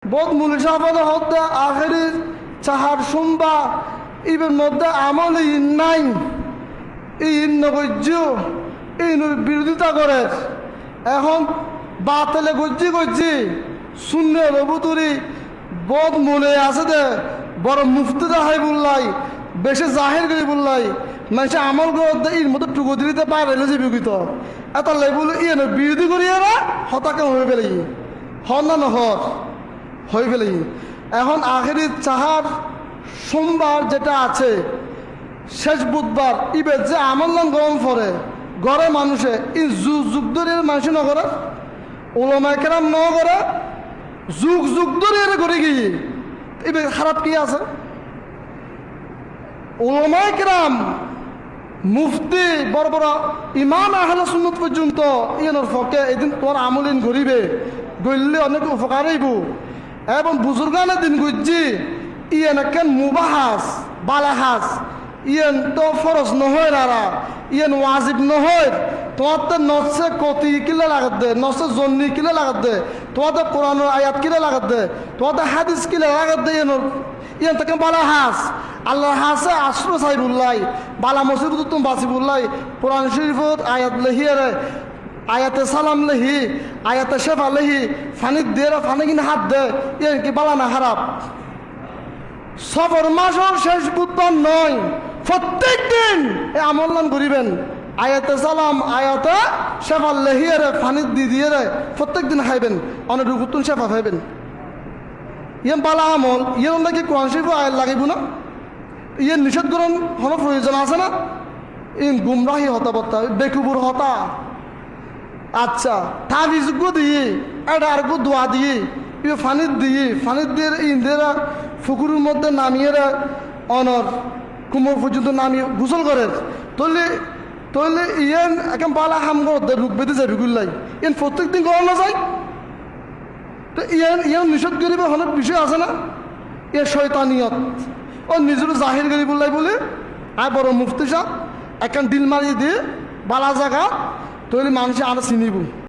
বহুত মুলিশাফাদ হতে আখেরি চাহার শুনবা ইবের মধ্যে আমল ইন নাই ইন নগজ্য ইন বিরোধিতা করে এখন বাতলে গজ্জি গজ্জি শূন্য রবুতুরি বহুত মনে আছে দে বড় মুফতি দাহাই বললাই বেশি জাহির করে বললাই মানুষ আমল করতে ইর মতো টুকু দিতে পারে জীবিত এত লেবুল ইয়ে বিরোধী করিয়ে না হতাকে হয়ে ফেলে হন না নহর হয়ে ফেলে এখন আখেরি চাহার সোমবার যেটা আছে শেষ বুধবার ইবে যে আমল নাম গরম পড়ে গড়ে মানুষে ই যুগ ধরে মানুষ নগরে ওলামায়ে কেরাম ন করে যুগ ধরে করে গিয়ে ইবে খারাপ কি আছে ওলামায়ে কেরাম মুফতি বড় বড় ইমাম আহলে সুন্নত পর্যন্ত ইয়নের ফকে এদিন তোমার আমলিন গরিবে গইলে অনেক উপকার হইব এবং বুজুর্গানের দিন গুজি ইয়েন কেন মুবাহাস বালাহাস ইয়েন তো ফরজ নহয় রারা ইয়েন ওয়াজিব নহয় তোমাদের নসে কতি কিলে লাগাত দে নসে জন্নি কিলে লাগাত দে তোমাদের কোরআনের আয়াত কিলে লাগাত দে তোমাদের হাদিস কিলে লাগাত দে ইয়েন থেকে বালাহাস আল্লাহ হাসে আশ্রয় সাইবুল্লাই বালা মসিবত তুমি বাসিবুল্লাই কোরআন শরীফত আয়াত লেহিয়ারে আয়াতে সালাম লেহি আয়াতে শেফা লেহি ফানি দে ফানি কিনে হাত দে ইয়েন কি বালা না খারাপ সফর মাসের শেষ বুধবার নয় প্রত্যেক দিন এই আমল নাম করিবেন আয়াতে সালাম আয়াতে শেফা লেহিয়ারে ফানি দিয়ে রে প্রত্যেক দিন খাইবেন অনেক রুকুতুন শেফা খাইবেন ইয়ে বালা আমল ইয়ে নাকি কোরআন শরীফ আয়াত লাগিব না ইয়ে নিষেধ করুন কোনো প্রয়োজন আছে না ইন গুমরাহি হতা বত্তা বেকুবুর হতা আচ্ছা তাবিজুগ দিয়ে এটা আর দোয়া দিয়ে ইয়ে ফানির দিয়ে ইন্দিরা ফুকুরের মধ্যে নামিয়ে অনর কুমোর পর্যন্ত নামিয়ে গোসল করে তৈলে ইয়েন এখন বালা হাম করতে রূপ বেঁধে যাবে গুল্লাই ইয়েন প্রত্যেক দিন করানো যায় তো ইয়েন নিষেধ করিবে অনেক বিষয় আছে না ইয়ে শয়তানিয়ত ও নিজের জাহির করি বললাই বলে আর বড় মুফতি সাহ এখন ডিল মারিয়ে দিয়ে বালা জায়গা তৈরি মানুষ আর চিনিব